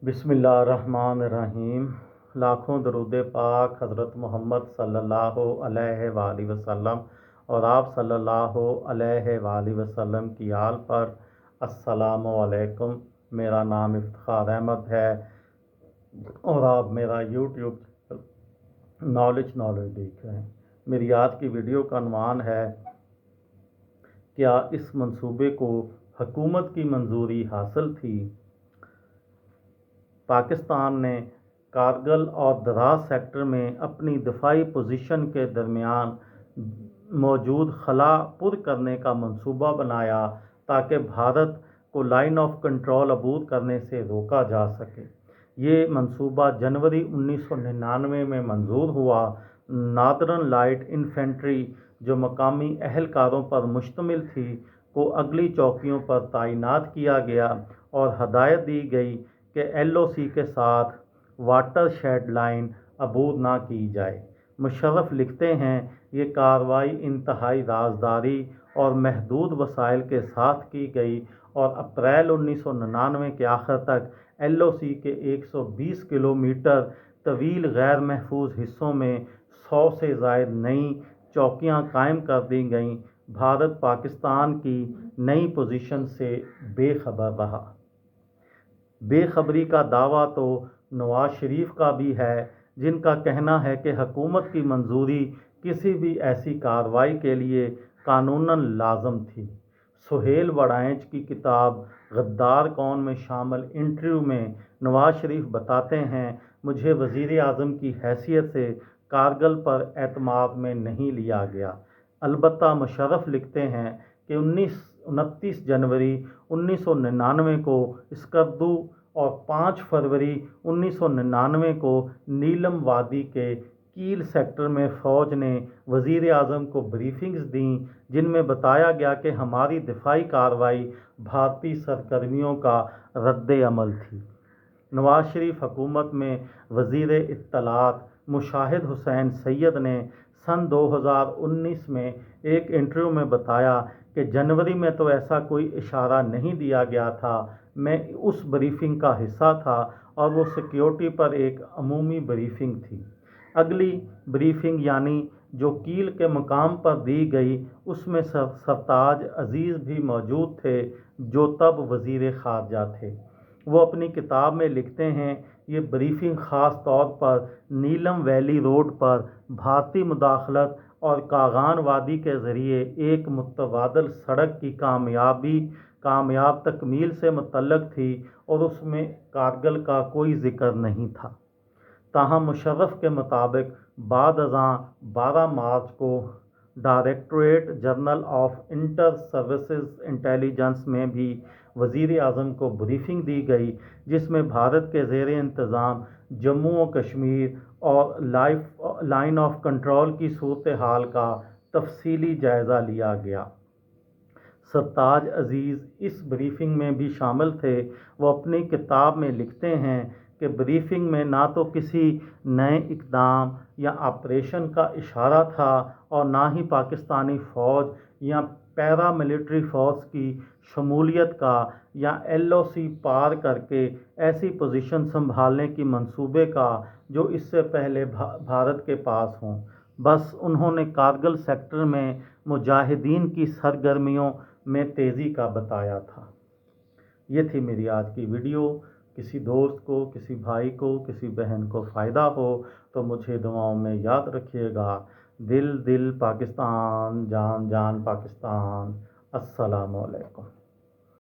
बिस्मिल्लाहिर्रहमानिर्रहीम। लाखों दरूद पाक हज़रत मोहम्मद सल्लल्लाहु अलैहि वसल्लम और आप सल्लल्लाहु अलैहि वसल्लम की आल पर। अस्सलामु अलैकुम। मेरा नाम इफ्तिखार अहमद है और आप मेरा यूट्यूब नॉलेज देख रहे हैं। मेरी आज की वीडियो का उन्वान है, क्या इस मंसूबे को हुकूमत की मंजूरी हासिल थी। पाकिस्तान ने कारगिल और द्रास सेक्टर में अपनी दफाई पोजीशन के दरमियान मौजूद खला पुर करने का मंसूबा बनाया ताकि भारत को लाइन ऑफ कंट्रोल अबूर करने से रोका जा सके। ये मंसूबा जनवरी 1999 में मंजूर हुआ। नादरन लाइट इन्फेंट्री जो मकामी अहलकारों पर मुश्तमिल थी को अगली चौकियों पर तैनात किया गया और हदायत दी गई कि LOC के साथ वाटर शेड लाइन अबूर ना की जाए। मुशर्रफ लिखते हैं, ये कार्रवाई इंतहाई राजदारी और महदूद वसाइल के साथ की गई और अप्रैल 1999 के आखिर तक LOC के 120 किलोमीटर तवील गैर महफूज हिस्सों में 100 से ज़ायद नई चौकियां कायम कर दी गईं। भारत पाकिस्तान की नई पोजीशन से बेखबर रहा। बेखबरी का दावा तो नवाज शरीफ का भी है, जिनका कहना है कि हुकूमत की मंजूरी किसी भी ऐसी कार्रवाई के लिए कानूनन लाजम थी। सुहेल वड़ाइच की किताब गद्दार कौन में शामिल इंटरव्यू में नवाज शरीफ बताते हैं, मुझे वज़ीर आज़म की हैसियत से कारगिल पर एतमाद में नहीं लिया गया। अलबत्ता मुशर्रफ लिखते हैं कि 29 जनवरी 1999 को स्कर्दू और 5 फरवरी 1999 को नीलम वादी के कील सेक्टर में फ़ौज ने वज़ीर आज़म को ब्रीफिंग्स दीं, जिनमें बताया गया कि हमारी दिफाई कार्रवाई भारतीय सरगर्मियों का रद्द अमल थी। नवाज शरीफ हुकूमत में वज़ीर इत्तलात मुशाहिद हुसैन सैयद ने सन 2019 में एक इंटरव्यू में बताया कि जनवरी में तो ऐसा कोई इशारा नहीं दिया गया था, मैं उस ब्रीफिंग का हिस्सा था और वो सिक्योरिटी पर एक अमूमी ब्रीफिंग थी। अगली ब्रीफिंग यानी जो कील के मकाम पर दी गई, उसमें सरताज अजीज़ भी मौजूद थे जो तब वज़ीर ख़ारजा थे। वो अपनी किताब में लिखते हैं, ये ब्रीफिंग ख़ास तौर पर नीलम वैली रोड पर भारतीय मुदाखलत और कागान वादी के ज़रिए एक मुतबादल सड़क की कामयाब तकमील से मुतल्लक थी और उसमें कारगिल का कोई ज़िक्र नहीं था। ताहम मुशर्रफ के मुताबिक बाद अज़ां 12 मार्च को directorate general of inter services intelligence में भी वज़ीर आज़म को ब्रीफिंग दी गई, जिसमें भारत के ज़ेर इंतज़ाम जम्मू और कश्मीर और लाइन ऑफ कंट्रोल की सूरत हाल का तफसीली जायज़ा लिया गया। सरताज अजीज़ इस ब्रीफिंग में भी शामिल थे। वो अपनी किताब में लिखते हैं कि ब्रीफिंग में ना तो किसी नए इक़दाम या ऑपरेशन का इशारा था और ना ही पाकिस्तानी फ़ौज या पैरा मिलिट्री फ़ोर्स की शमूलियत का या LOC पार करके ऐसी पोजीशन संभालने की मंसूबे का जो इससे पहले भारत के पास हों। बस उन्होंने कारगिल सेक्टर में मुजाहिदीन की सरगर्मियों में तेज़ी का बताया था। ये थी मेरी आज की वीडियो। किसी दोस्त को, किसी भाई को, किसी बहन को फ़ायदा हो तो मुझे दुआओं में याद रखिएगा। दिल दिल पाकिस्तान, जान जान पाकिस्तान। अस्सलामु अलैकुम।